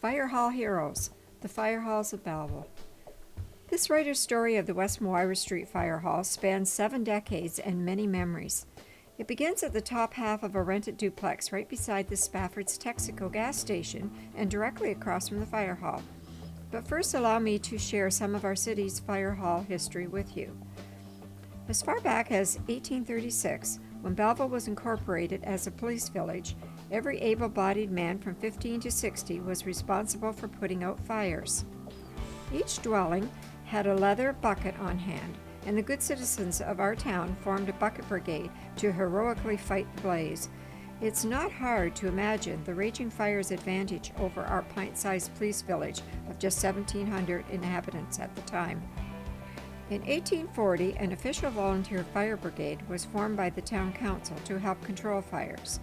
Firehall Heroes, the Firehalls of Belleville. This writer's story of the West Moira Street Fire Hall spans 7 decades and many memories. It begins at the top half of a rented duplex right beside the Spafford's Texaco gas station and directly across from the fire hall. But first allow me to share some of our city's fire hall history with you. As far back as 1836, when Belleville was incorporated as a police village, every able-bodied man from 15 to 60 was responsible for putting out fires. Each dwelling had a leather bucket on hand, and the good citizens of our town formed a bucket brigade to heroically fight the blaze. It's not hard to imagine the raging fire's advantage over our pint-sized police village of just 1,700 inhabitants at the time. In 1840, an official volunteer fire brigade was formed by the town council to help control fires.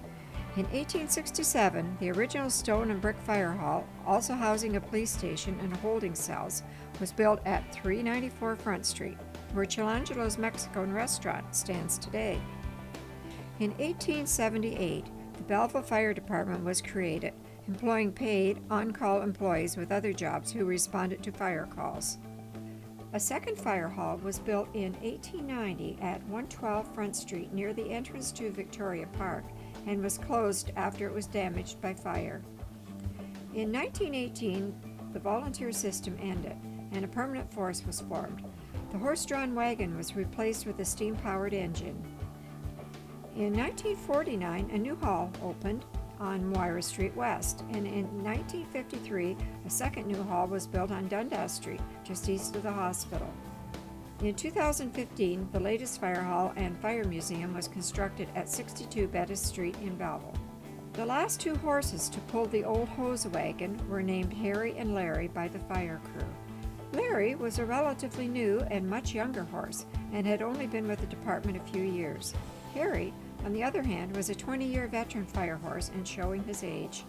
In 1867, the original stone and brick fire hall, also housing a police station and holding cells, was built at 394 Front Street, where Chilangelo's Mexican restaurant stands today. In 1878, the Belleville Fire Department was created, employing paid, on-call employees with other jobs who responded to fire calls. A second fire hall was built in 1890 at 112 Front Street near the entrance to Victoria Park and was closed after it was damaged by fire. In 1918, the volunteer system ended and a permanent force was formed. The horse-drawn wagon was replaced with a steam-powered engine. In 1949, a new hall opened on Moira Street West, and in 1953, a second new hall was built on Dundas Street, just east of the hospital. In 2015, the latest fire hall and fire museum was constructed at 62 Bettis Street in Belleville. The last 2 horses to pull the old hose wagon were named Harry and Larry by the fire crew. Larry was a relatively new and much younger horse and had only been with the department a few years. Harry, on the other hand, was a 20-year veteran fire horse and showing his age.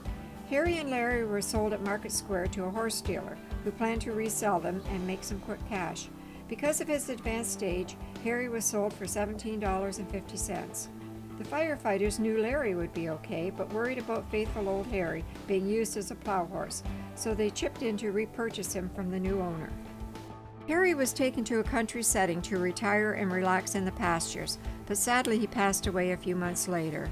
Harry and Larry were sold at Market Square to a horse dealer who planned to resell them and make some quick cash. Because of his advanced age, Harry was sold for $17.50. The firefighters knew Larry would be okay, but worried about faithful old Harry being used as a plow horse, so they chipped in to repurchase him from the new owner. Harry was taken to a country setting to retire and relax in the pastures, but sadly he passed away a few months later.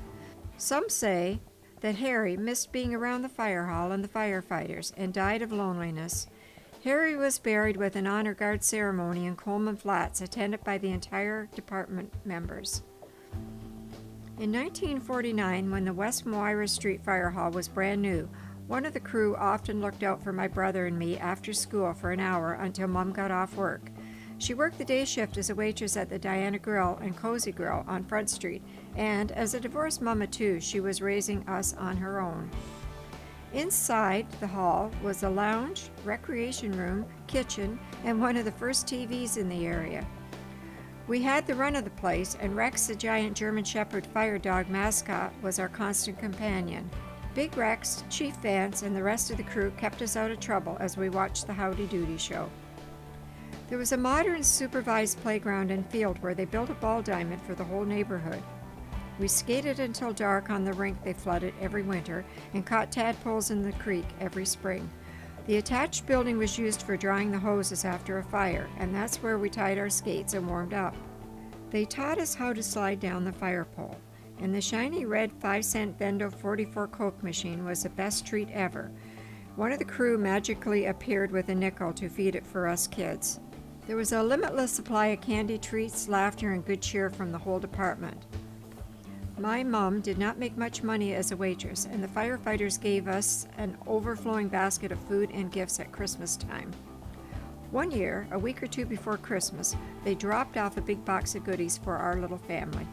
Some say that Harry missed being around the fire hall and the firefighters and died of loneliness. Harry was buried with an honor guard ceremony in Coleman Flats attended by the entire department members. In 1949, when the West Moira Street Fire Hall was brand new, one of the crew often looked out for my brother and me after school for an hour until Mom got off work. She worked the day shift as a waitress at the Diana Grill and Cozy Grill on Front Street, and as a divorced mama too, she was raising us on her own. Inside the hall was a lounge, recreation room, kitchen, and one of the first TVs in the area. We had the run of the place, and Rex, the giant German Shepherd fire dog mascot, was our constant companion. Big Rex, Chief Vance, and the rest of the crew kept us out of trouble as we watched the Howdy Doody show. There was a modern supervised playground and field where they built a ball diamond for the whole neighborhood. We skated until dark on the rink they flooded every winter and caught tadpoles in the creek every spring. The attached building was used for drying the hoses after a fire, and that's where we tied our skates and warmed up. They taught us how to slide down the fire pole, and the shiny red 5-cent Bendo 44 Coke machine was the best treat ever. One of the crew magically appeared with a nickel to feed it for us kids. There was a limitless supply of candy treats, laughter, and good cheer from the whole department. My mom did not make much money as a waitress, and the firefighters gave us an overflowing basket of food and gifts at Christmas time. One year, a week or 2 before Christmas, they dropped off a big box of goodies for our little family.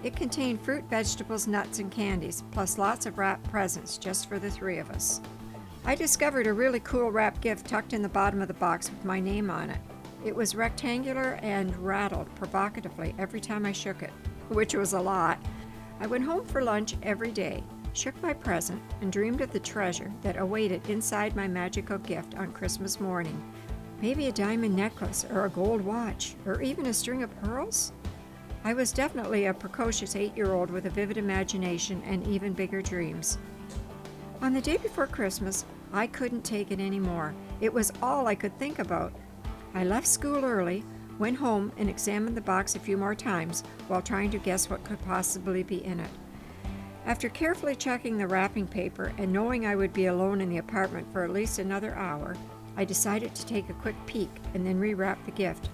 It contained fruit, vegetables, nuts, and candies, plus lots of wrapped presents just for the 3 of us. I discovered a really cool wrapped gift tucked in the bottom of the box with my name on it. It was rectangular and rattled provocatively every time I shook it, which was a lot. I went home for lunch every day, shook my present, and dreamed of the treasure that awaited inside my magical gift on Christmas morning. Maybe a diamond necklace, or a gold watch, or even a string of pearls? I was definitely a precocious 8-year-old with a vivid imagination and even bigger dreams. On the day before Christmas, I couldn't take it anymore. It was all I could think about. I left school early, went home, and examined the box a few more times while trying to guess what could possibly be in it. After carefully checking the wrapping paper and knowing I would be alone in the apartment for at least another hour, I decided to take a quick peek and then rewrap the gift.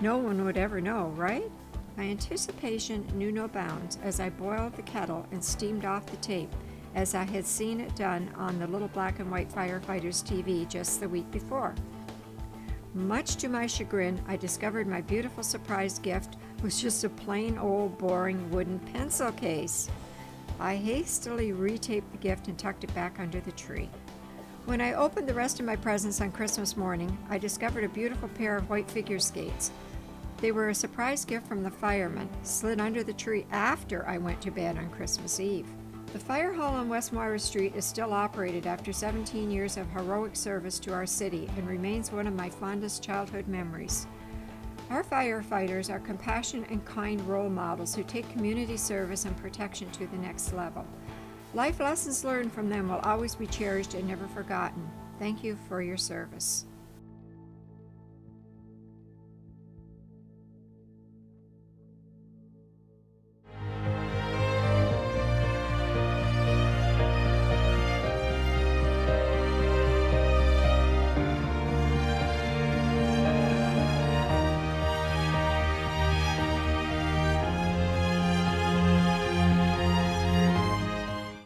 No one would ever know, right? My anticipation knew no bounds as I boiled the kettle and steamed off the tape, as I had seen it done on the little black and white firefighters TV just the week before. Much to my chagrin, I discovered my beautiful surprise gift was just a plain old boring wooden pencil case. I hastily retaped the gift and tucked it back under the tree. When I opened the rest of my presents on Christmas morning, I discovered a beautiful pair of white figure skates. They were a surprise gift from the firemen, slid under the tree after I went to bed on Christmas Eve. The fire hall on West Moira Street is still operated after 17 years of heroic service to our city and remains one of my fondest childhood memories. Our firefighters are compassionate and kind role models who take community service and protection to the next level. Life lessons learned from them will always be cherished and never forgotten. Thank you for your service.